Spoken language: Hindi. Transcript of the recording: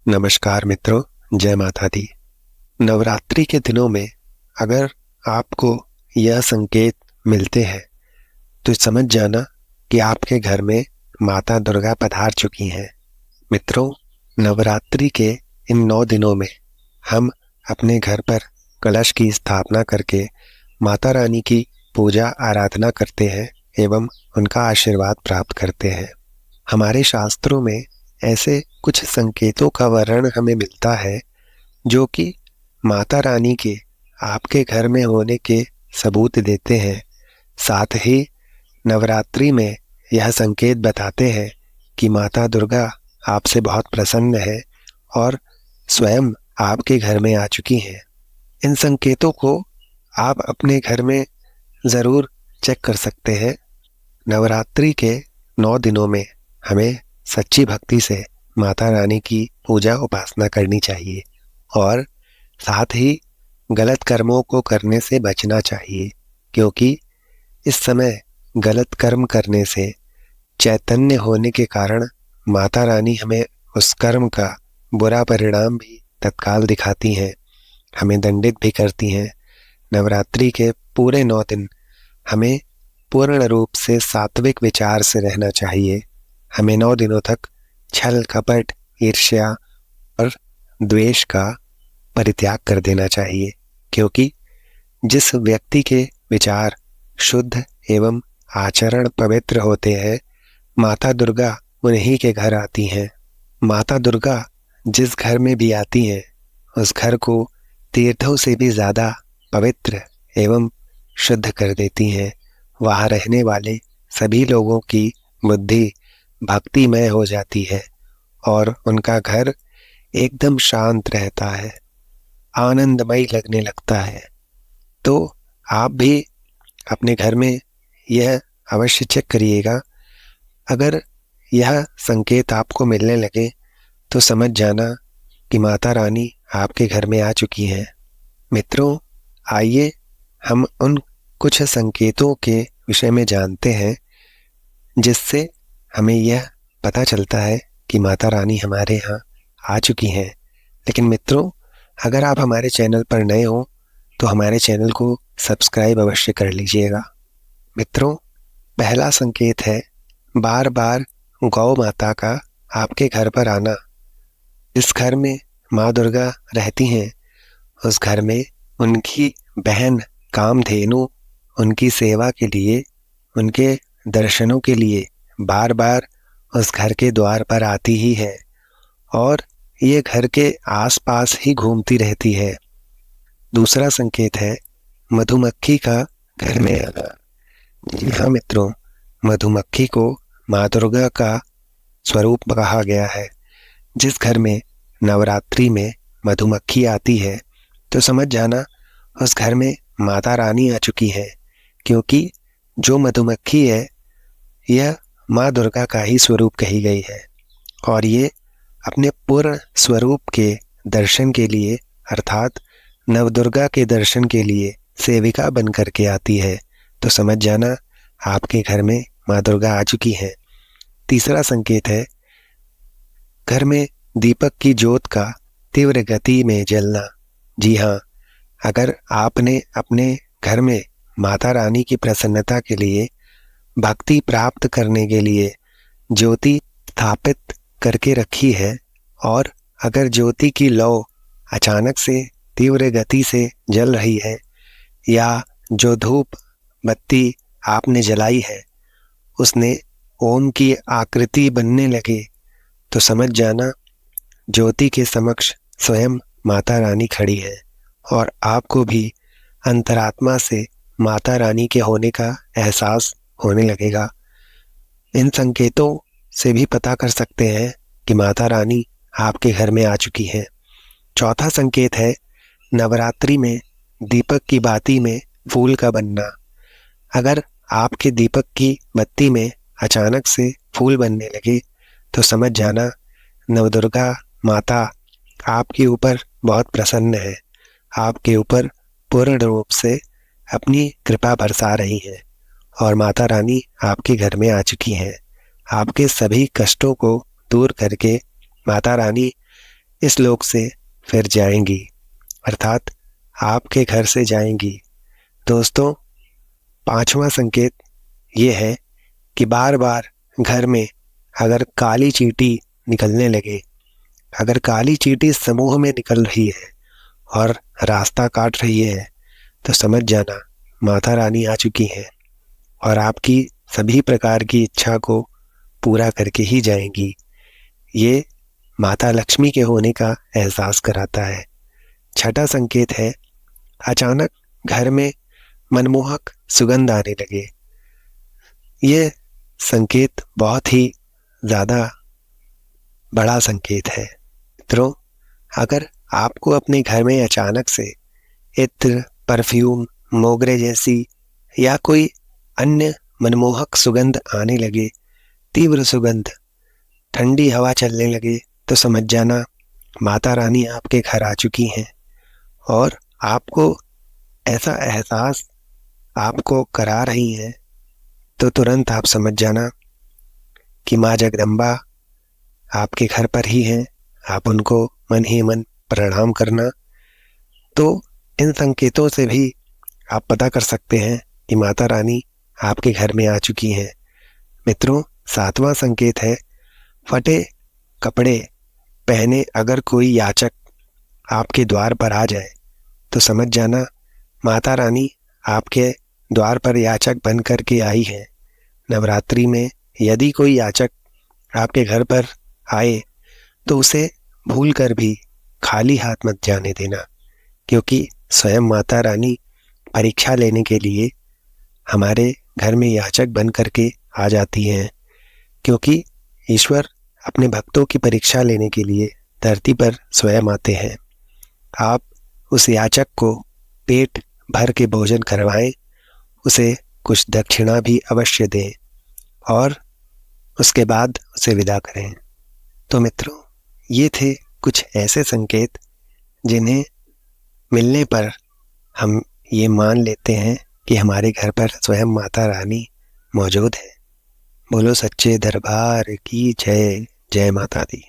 नमस्कार मित्रों, जय माता दी। नवरात्रि के दिनों में अगर आपको यह संकेत मिलते हैं तो समझ जाना कि आपके घर में माता दुर्गा पधार चुकी हैं। मित्रों, नवरात्रि के इन 9 दिनों में हम अपने घर पर कलश की स्थापना करके माता रानी की पूजा आराधना करते हैं एवं उनका आशीर्वाद प्राप्त करते हैं। हमारे शास्त्रों में ऐसे कुछ संकेतों का वर्णन हमें मिलता है जो कि माता रानी के आपके घर में होने के सबूत देते हैं। साथ ही नवरात्रि में यह संकेत बताते हैं कि माता दुर्गा आपसे बहुत प्रसन्न है और स्वयं आपके घर में आ चुकी हैं। इन संकेतों को आप अपने घर में ज़रूर चेक कर सकते हैं। नवरात्रि के 9 दिनों में हमें सच्ची भक्ति से माता रानी की पूजा उपासना करनी चाहिए और साथ ही गलत कर्मों को करने से बचना चाहिए, क्योंकि इस समय गलत कर्म करने से चैतन्य होने के कारण माता रानी हमें उस कर्म का बुरा परिणाम भी तत्काल दिखाती हैं, हमें दंडित भी करती हैं। नवरात्रि के पूरे 9 दिन हमें पूर्ण रूप से सात्विक विचार से रहना चाहिए। हमें 9 दिनों तक छल कपट ईर्ष्या और द्वेष का परित्याग कर देना चाहिए, क्योंकि जिस व्यक्ति के विचार शुद्ध एवं आचरण पवित्र होते हैं, माता दुर्गा उन्हीं के घर आती हैं। माता दुर्गा जिस घर में भी आती हैं उस घर को तीर्थों से भी ज़्यादा पवित्र एवं शुद्ध कर देती हैं। वहाँ रहने वाले सभी लोगों की बुद्धि भक्तिमय हो जाती है और उनका घर एकदम शांत रहता है, आनंदमय लगने लगता है। तो आप भी अपने घर में यह अवश्य चेक करिएगा। अगर यह संकेत आपको मिलने लगे तो समझ जाना कि माता रानी आपके घर में आ चुकी हैं। मित्रों, आइए हम उन कुछ संकेतों के विषय में जानते हैं जिससे हमें यह पता चलता है कि माता रानी हमारे यहाँ आ चुकी हैं। लेकिन मित्रों, अगर आप हमारे चैनल पर नए हो तो हमारे चैनल को सब्सक्राइब अवश्य कर लीजिएगा। मित्रों, पहला संकेत है बार बार गौ माता का आपके घर पर आना। जिस घर में माँ दुर्गा रहती हैं उस घर में उनकी बहन कामधेनु उनकी सेवा के लिए, उनके दर्शनों के लिए बार बार उस घर के द्वार पर आती ही है और ये घर के आसपास ही घूमती रहती है। दूसरा संकेत है मधुमक्खी का घर में आना। जी हाँ मित्रों, मधुमक्खी को माँ दुर्गा का स्वरूप कहा गया है। जिस घर में नवरात्रि में मधुमक्खी आती है तो समझ जाना उस घर में माता रानी आ चुकी है, क्योंकि जो मधुमक्खी है यह माँ दुर्गा का ही स्वरूप कही गई है और ये अपने पूर्ण स्वरूप के दर्शन के लिए अर्थात नवदुर्गा के दर्शन के लिए सेविका बन करके आती है। तो समझ जाना आपके घर में माँ दुर्गा आ चुकी है। तीसरा संकेत है घर में दीपक की ज्योत का तीव्र गति में जलना। जी हाँ, अगर आपने अपने घर में माता रानी की प्रसन्नता के लिए, भक्ति प्राप्त करने के लिए ज्योति स्थापित करके रखी है और अगर ज्योति की लौ अचानक से तीव्र गति से जल रही है या जो धूप बत्ती आपने जलाई है उसने ओम की आकृति बनने लगे तो समझ जाना ज्योति के समक्ष स्वयं माता रानी खड़ी है और आपको भी अंतरात्मा से माता रानी के होने का एहसास होने लगेगा। इन संकेतों से भी पता कर सकते हैं कि माता रानी आपके घर में आ चुकी है। चौथा संकेत है नवरात्रि में दीपक की बाती में फूल का बनना। अगर आपके दीपक की बत्ती में अचानक से फूल बनने लगे तो समझ जाना नवदुर्गा माता आपके ऊपर बहुत प्रसन्न है, आपके ऊपर पूर्ण रूप से अपनी कृपा बरसा रही है और माता रानी आपके घर में आ चुकी हैं। आपके सभी कष्टों को दूर करके माता रानी इस लोक से फिर जाएंगी, अर्थात आपके घर से जाएंगी। दोस्तों, पांचवा संकेत ये है कि बार बार घर में अगर काली चींटी निकलने लगे, अगर काली चींटी समूह में निकल रही है और रास्ता काट रही है, तो समझ जाना माता रानी आ चुकी हैं और आपकी सभी प्रकार की इच्छा को पूरा करके ही जाएंगी। ये माता लक्ष्मी के होने का एहसास कराता है। छठा संकेत है, अचानक घर में मनमोहक सुगंध आने लगे। ये संकेत बहुत ही ज़्यादा बड़ा संकेत है। मित्रों, अगर आपको अपने घर में अचानक से इत्र, परफ्यूम, मोगरे जैसी या कोई अन्य मनमोहक सुगंध आने लगे, तीव्र सुगंध, ठंडी हवा चलने लगे, तो समझ जाना माता रानी आपके घर आ चुकी हैं और आपको ऐसा एहसास आपको करा रही हैं, तो तुरंत आप समझ जाना कि माँ जगदम्बा आपके घर पर ही हैं। आप उनको मन ही मन प्रणाम करना। तो इन संकेतों से भी आप पता कर सकते हैं कि माता रानी आपके घर में आ चुकी हैं। मित्रों, सातवां संकेत है, फटे कपड़े पहने अगर कोई याचक आपके द्वार पर आ जाए, तो समझ जाना माता रानी आपके द्वार पर याचक बन कर के आई है। नवरात्रि में यदि कोई याचक आपके घर पर आए, तो उसे भूल कर भी खाली हाथ मत जाने देना, क्योंकि स्वयं माता रानी परीक्षा लेने के लिए हमारे घर में याचक बन करके आ जाती हैं। क्योंकि ईश्वर अपने भक्तों की परीक्षा लेने के लिए धरती पर स्वयं आते हैं। आप उस याचक को पेट भर के भोजन करवाएं, उसे कुछ दक्षिणा भी अवश्य दें और उसके बाद उसे विदा करें। तो मित्रों, ये थे कुछ ऐसे संकेत जिन्हें मिलने पर हम ये मान लेते हैं कि हमारे घर पर स्वयं माता रानी मौजूद है। बोलो सच्चे दरबार की जय। जय माता दी।